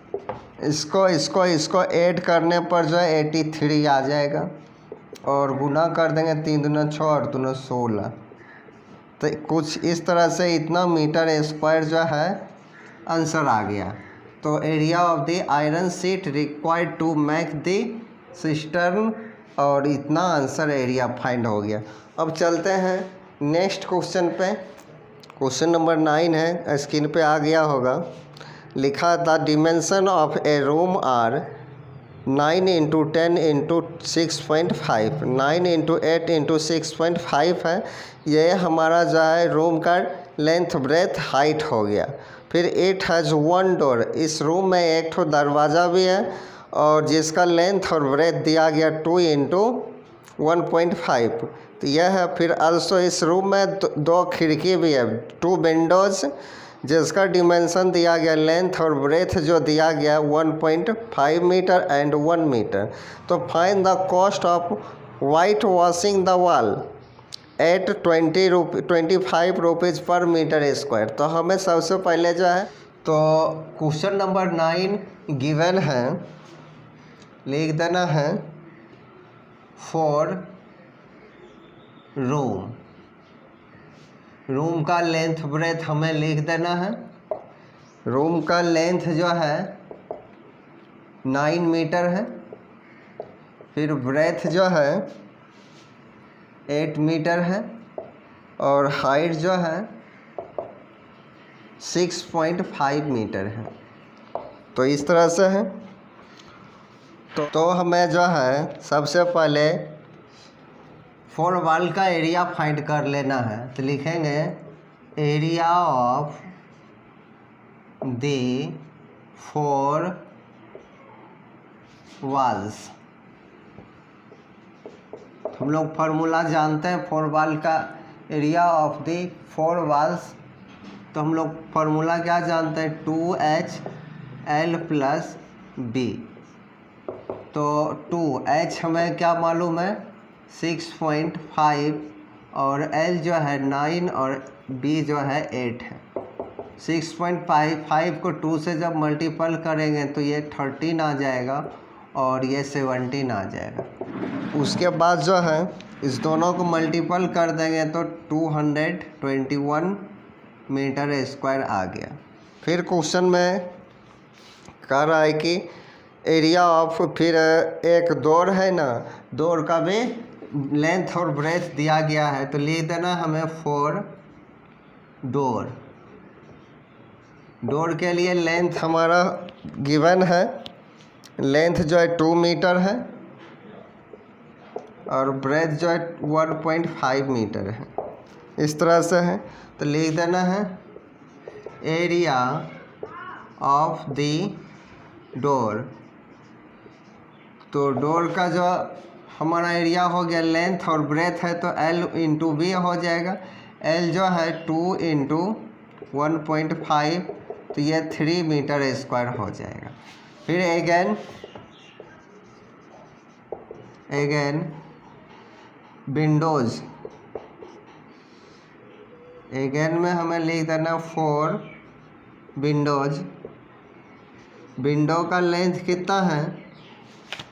S1: इसको ऐड करने पर जो है 83 आ जाएगा, और गुना कर देंगे 3 दूना 6 और 2 16, तो कुछ इस तरह से इतना मीटर स्क्वायर जो है आंसर आ गया। तो area of the iron sheet required to make the cistern, और इतना आंसर एरिया फाइंड हो गया। अब चलते हैं नेक्स्ट क्वेश्चन पे। क्वेश्चन नंबर 9 है, स्क्रीन पे आ गया होगा। लिखा था dimension of a room are 9 × 10 × 6.5, 9 × 8 × 6.5 है। ये हमारा जो है रूम का लेंथ ब्रेथ हाइट हो गया। फिर इट हैज़ 1 डोर, इस रूम में एक ठो दरवाज़ा भी है, और जिसका लेंथ और ब्रेथ दिया गया 2 × 1.5, तो यह है। फिर अल्सो इस रूम में 2 खिड़की भी है, 2 विंडोज़, जिसका डिमेंशन दिया गया, लेंथ और ब्रेथ जो दिया गया 1.5 मीटर एंड 1 मीटर। तो find the cost of white washing the wall at 25 rupees पर मीटर स्क्वायर। तो हमें सबसे पहले जो है, तो क्वेश्चन नंबर 9 गिवन है, लिख देना है फॉर रूम का लेंथ ब्रेथ हमें लिख देना है। रूम का लेंथ जो है 9 मीटर है, फिर ब्रेथ जो है 8 मीटर है, और हाइट जो है 6.5 मीटर है। तो इस तरह से है। तो हमें जो है सबसे पहले फोर वॉल का एरिया फाइंड कर लेना है। तो लिखेंगे एरिया ऑफ द 4 वॉल्स। हम लोग फार्मूला जानते हैं फोर वॉल का एरिया ऑफ द 4 वॉल्स। तो हम लोग फार्मूला क्या जानते हैं, 2HL + B। तो 2H हमें क्या मालूम है 6.5, और L जो है 9 और B जो है 8 है। 6.5 को 2 से जब मल्टीपल करेंगे तो ये 13 आ जाएगा, और ये 17 आ जाएगा। उसके बाद जो है इस दोनों को मल्टीपल कर देंगे तो 221 मीटर स्क्वायर आ गया। फिर क्वेश्चन में कह रहा है कि एरिया ऑफ, फिर एक डोर है ना, डोर का भी लेंथ और ब्रेथ दिया गया है। तो लिख देना हमें 4 डोर। डोर के लिए लेंथ हमारा गिवन है, लेंथ जो है 2 मीटर है और ब्रेथ जो है 1.5 मीटर है। इस तरह से है तो लिख देना है एरिया ऑफ द डोर। तो डोर का जो हमारा एरिया हो गया, लेंथ और ब्रेथ है तो L इंटू बी हो जाएगा। L जो है 2 इंटू 1.5 तो ये 3 मीटर स्क्वायर हो जाएगा। फिर अगेन विंडोज़, अगेन में हमें लिख देना 4 विंडोज़। विंडो का लेंथ कितना है,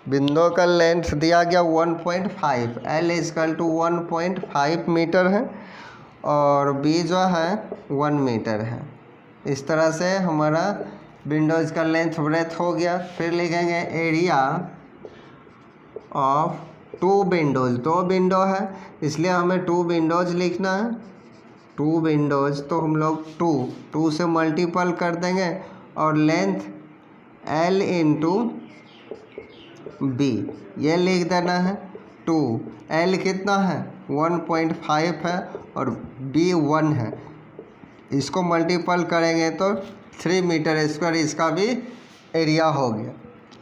S1: विंडो का लेंथ दिया गया 1.5, L इक्वल टू 1.5 मीटर है और B जो है 1 मीटर है। इस तरह से हमारा विंडोज़ का लेंथ ब्रेथ हो गया। फिर लिखेंगे एरिया ऑफ 2 विंडोज़, 2 विंडो है इसलिए हमें 2 विंडोज़ लिखना है। 2 विंडोज़ तो हम लोग 2 से मल्टीपल कर देंगे और लेंथ L इंटू B ये लिख देना है 2। L कितना है 1.5 है और B 1 है, इसको मल्टीपल करेंगे तो 3 मीटर स्क्वायर इसका भी एरिया हो गया।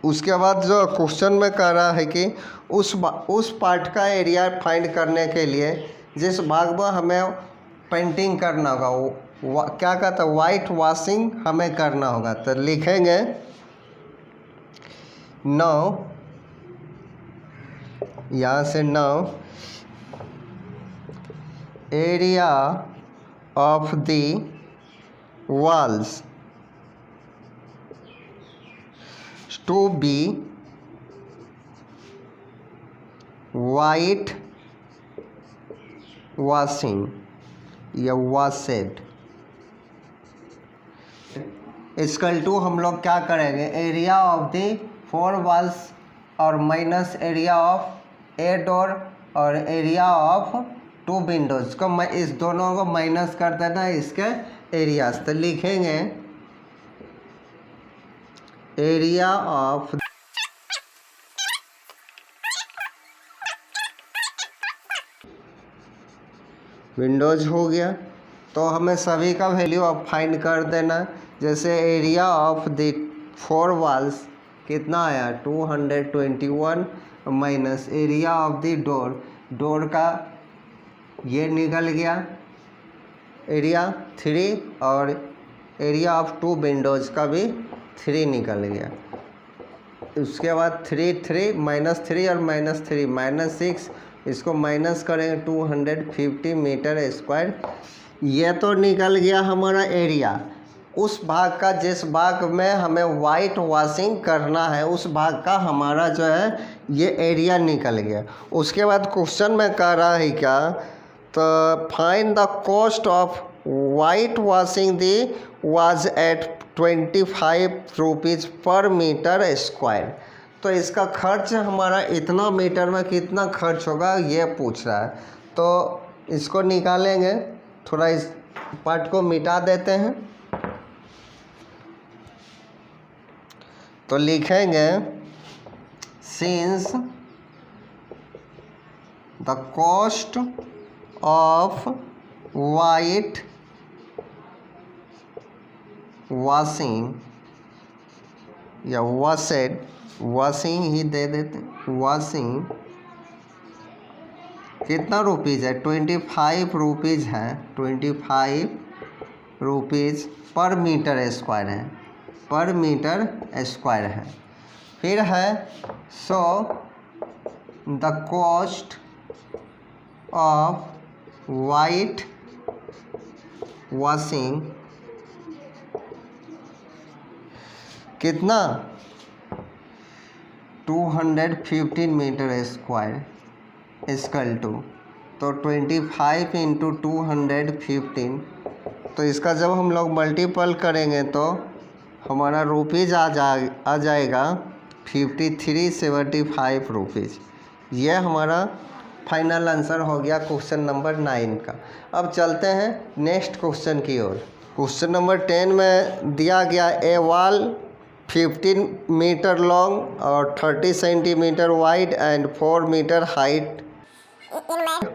S1: उसके बाद जो क्वेश्चन में कह रहा है कि उस पार्ट का एरिया फाइंड करने के लिए जिस भाग में हमें पेंटिंग करना होगा वो क्या कहता है, वाइट वॉशिंग हमें करना होगा। तो लिखेंगे नाउ, यहाँ से now area of the walls to be white washing या washed इक्वल टू हम लोग क्या करेंगे, एरिया ऑफ द 4 walls और minus area of a door और एरिया ऑफ 2 विंडोज़ को मैं इस दोनों को माइनस कर देना है इसके एरियाज। तो लिखेंगे एरिया ऑफ विंडोज हो गया। तो हमें सभी का वैल्यू अब फाइंड कर देना। जैसे एरिया ऑफ द 4 वॉल्स कितना आया 221 minus area of the door, door का ये निकल गया एरिया 3 और एरिया ऑफ 2 विंडोज़ का भी 3 निकल गया। उसके बाद 3 माइनस 3 और माइनस 3 माइनस 6, इसको माइनस करेंगे 250 मीटर स्क्वायर। ये तो निकल गया हमारा एरिया। उस भाग का जिस भाग में हमें वाइट वॉशिंग करना है उस भाग का हमारा जो है ये एरिया निकल गया। उसके बाद क्वेश्चन में कह रहा है क्या, तो find the cost of white washing the was at 25 rupees पर मीटर स्क्वायर। तो इसका खर्च हमारा इतना मीटर में कितना खर्च होगा ये पूछ रहा है। तो इसको निकालेंगे, थोड़ा इस पार्ट को मिटा देते हैं। तो लिखेंगे since the cost of white washing या वॉशेड, वॉशिंग ही दे देते, वॉशिंग कितना रुपीज़ है 25 रुपीज़ है, 25 रुपीज़ पर मीटर स्क्वायर है, पर मीटर स्क्वायर है। फिर है so the cost of white washing कितना 215 मीटर स्क्वायर इक्वल टू, तो 25 इंटू 215, तो इसका जब हम लोग मल्टीपल करेंगे तो हमारा रुपीज़ आ जाएगा 5375 रुपीज़। ये हमारा फाइनल आंसर हो गया क्वेश्चन नंबर 9 का। अब चलते हैं नेक्स्ट क्वेश्चन की ओर। क्वेश्चन नंबर 10 में दिया गया ए वॉल 15 मीटर लॉन्ग और 30 centimetre wide and 4 metre height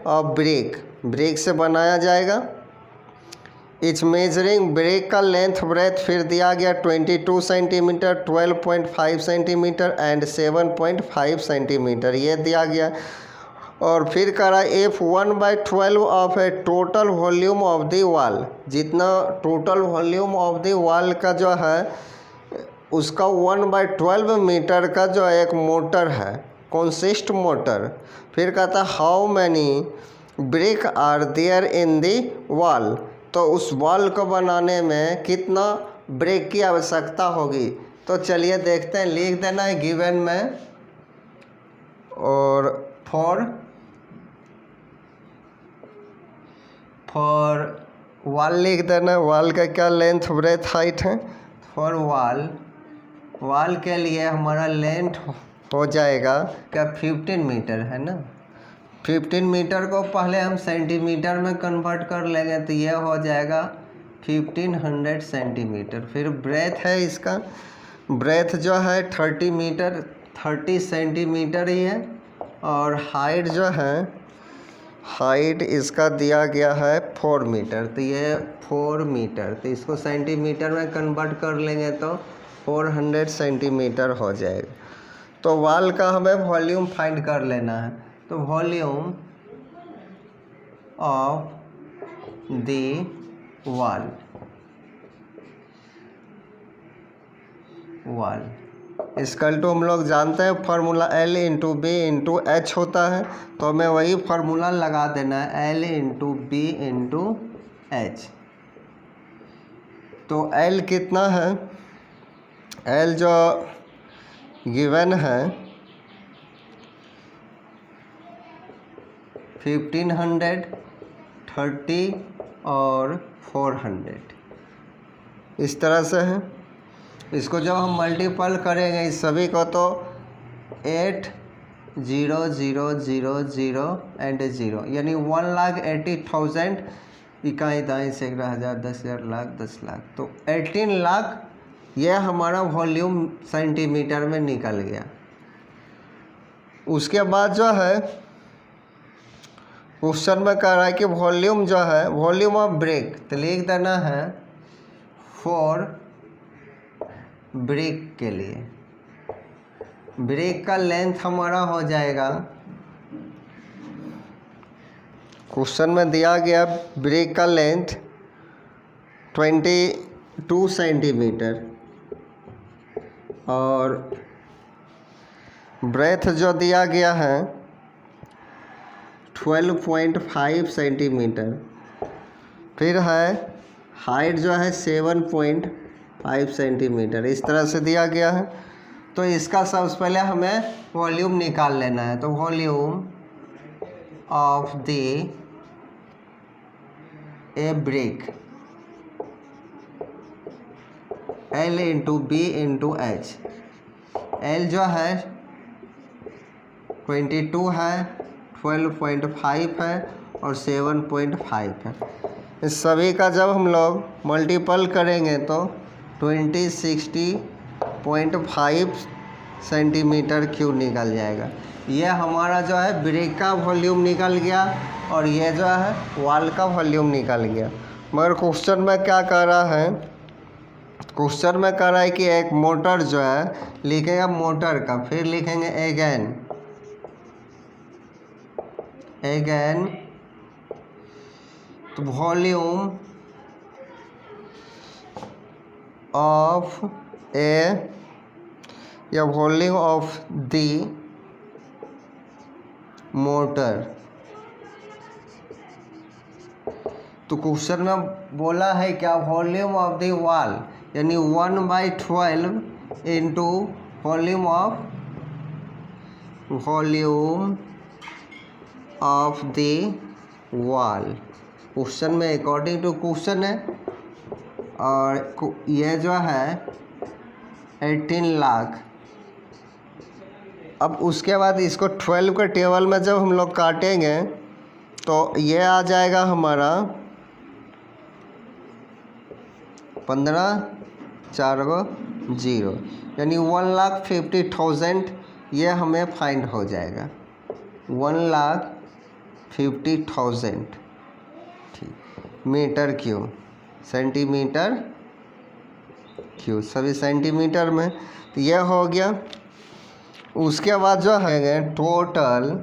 S1: of brick से बनाया जाएगा। इट्स मेजरिंग ब्रेक का लेंथ ब्रेथ फिर दिया गया 22 सेंटीमीटर, 12.5 सेंटीमीटर एंड 7.5 सेंटीमीटर ये दिया गया। और फिर करा एफ 1/12 of a total volume of the wall, जितना total volume of the wall का जो है उसका 1/12 मीटर का जो एक मोटर है, कंसिस्ट मोटर। फिर कहता how many brick are there in the wall, तो उस वॉल को बनाने में कितना ब्रेक की आवश्यकता होगी। तो चलिए देखते हैं, लिख देना है गिवन में और फॉर वॉल लिख देना, वॉल का क्या लेंथ ब्रेथ हाइट है। फॉर वॉल के लिए हमारा लेंथ हो जाएगा क्या 15 मीटर है ना। 15 मीटर को पहले हम सेंटीमीटर में कन्वर्ट कर लेंगे तो ये हो जाएगा 1500 सेंटीमीटर। फिर ब्रेथ है, इसका ब्रेथ जो है 30 सेंटीमीटर ही है। और हाइट जो है, हाइट इसका दिया गया है 4 मीटर, तो ये 4 मीटर, तो इसको सेंटीमीटर में कन्वर्ट कर लेंगे तो 400 सेंटीमीटर हो जाएगा। तो वॉल का हमें वॉल्यूम फाइंड कर लेना है। तो volume of the wall equal to हम लोग जानते हैं formula L into B into H होता है, तो हमें वही फार्मूला लगा देना है L into B into H. तो L कितना है, L जो गिवन है 1500, 30 और 400 इस तरह से है। इसको जब हम मल्टीपल करेंगे इस सभी को तो 8 0 0 0 0 एंड 0 यानी 1,80,000 इकाई दाई सैकड़ा हज़ार 10,000 लाख 10 लाख, तो 18 लाख यह हमारा वॉल्यूम सेंटीमीटर में निकल गया। उसके बाद जो है क्वेश्चन में कह रहा है कि वॉल्यूम जो है, वॉल्यूम ऑफ ब्रेक, तो लिख देना है फॉर ब्रेक के लिए ब्रेक का लेंथ हमारा हो जाएगा, क्वेश्चन में दिया गया ब्रेक का लेंथ 22 सेंटीमीटर और ब्रेथ जो दिया गया है 12.5 सेंटीमीटर। फिर है हाइट जो है 7.5 सेंटीमीटर, इस तरह से दिया गया है। तो इसका सबसे पहले हमें वॉल्यूम निकाल लेना है। तो volume of the a brick L into B into H. L जो है 22 है, 12.5 है और 7.5 है। इस सभी का जब हम लोग मल्टीपल करेंगे तो 2060.5 सेंटीमीटर क्यूब निकल जाएगा। ये हमारा जो है ब्रेक का वॉल्यूम निकल गया और ये जो है वॉल का वॉल्यूम निकल गया। मगर क्वेश्चन में क्या कर रहा है, क्वेश्चन में कह रहा है कि एक मोटर जो है, लिखेगा मोटर का, फिर लिखेंगे अगेन तो वॉल्यूम ऑफ ए या वॉल्यूम ऑफ दी मोटर। तो क्वेश्चन में बोला है क्या, वॉल्यूम ऑफ द वॉल यानी 1/12 into volume of the wall. Question में अकॉर्डिंग टू क्वेश्चन है और ये जो है 18 लाख। अब उसके बाद इसको 12 के टेबल में जब हम लोग काटेंगे तो ये आ जाएगा हमारा 15 4 को 0, यानी 1,50,000 ये हमें फाइंड हो जाएगा। 1,50,000 ठीक, मीटर क्यूब, सेंटीमीटर क्यूब, सभी सेंटीमीटर में। तो यह हो गया। उसके बाद जो है total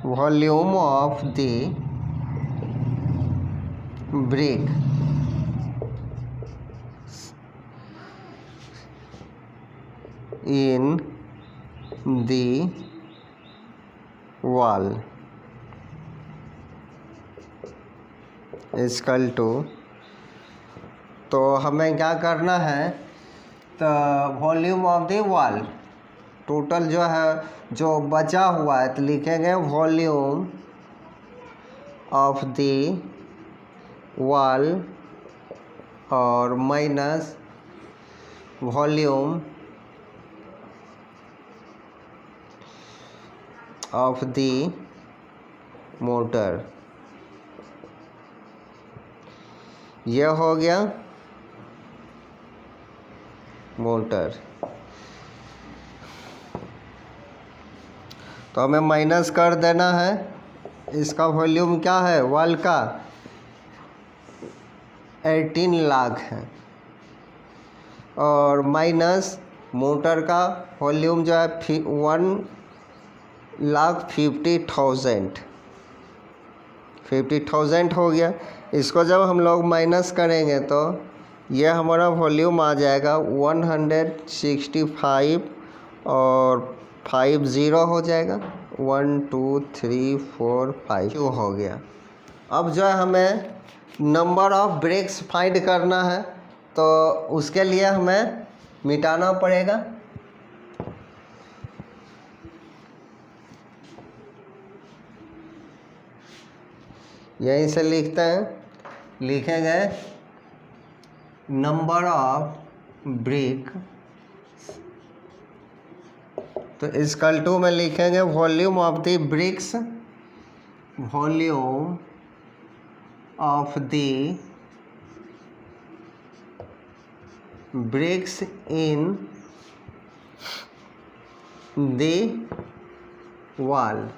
S1: volume of the brick in the wall equal to, तो हमें क्या करना है, तो volume of the wall, total जो है जो बचा हुआ है तो लिखेंगे वॉल्यूम ऑफ द वॉल और minus volume of the mortar. यह हो गया मोटर। तो हमें माइनस कर देना है, इसका वॉल्यूम क्या है वॉल का 18 लाख है, और माइनस मोटर का वॉल्यूम जो है 1,50,000 हो गया। इसको जब हम लोग माइनस करेंगे तो यह हमारा वॉल्यूम आ जाएगा 165 और 50 हो जाएगा, 1 2 3 4 5 हो गया। अब जो है हमें नंबर ऑफ ब्रेक्स फाइंड करना है, तो उसके लिए हमें मिटाना पड़ेगा। यहीं से लिखते हैं, लिखेंगे नंबर ऑफ ब्रिक, तो इक्वल टू में लिखेंगे volume of the bricks, volume of the bricks in the wall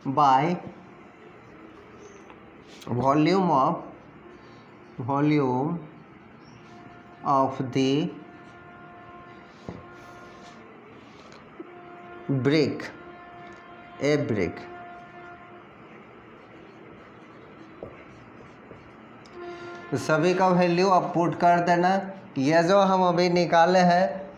S1: by volume of the brick, a brick. तो सभी का वैल्यू आप पुट कर देना। ये जो हम अभी निकाले हैं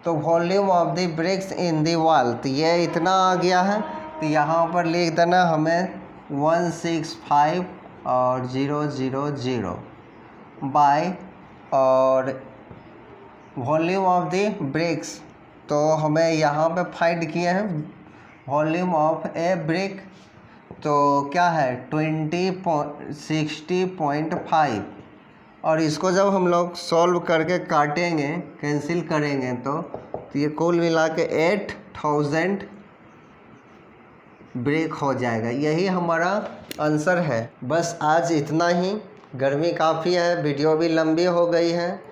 S1: तो volume of the bricks in the wall, तो ये इतना आ गया है, तो यहाँ पर लिख देना हमें 165 और 000 बाय, और वॉल्यूम ऑफ द ब्रिक्स तो हमें यहाँ पे फाइंड किए हैं वॉल्यूम ऑफ ए ब्रिक, तो क्या है 60.5, और इसको जब हम लोग सॉल्व करके काटेंगे, कैंसिल करेंगे तो ये कुल मिला के 8,000 ब्रेक हो जाएगा। यही हमारा आंसर है। बस आज इतना ही, गर्मी काफ़ी है, वीडियो भी लंबी हो गई है।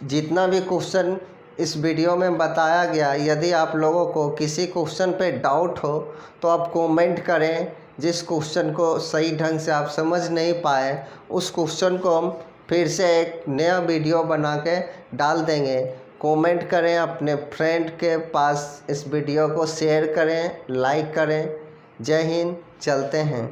S1: जितना भी क्वेश्चन इस वीडियो में बताया गया, यदि आप लोगों को किसी क्वेश्चन पे डाउट हो तो आप कमेंट करें। जिस क्वेश्चन को सही ढंग से आप समझ नहीं पाए, उस क्वेश्चन को हम फिर से एक नया वीडियो बना के डाल देंगे। कमेंट करें, अपने फ्रेंड के पास इस वीडियो को शेयर करें, लाइक करें। जय हिंद, चलते हैं।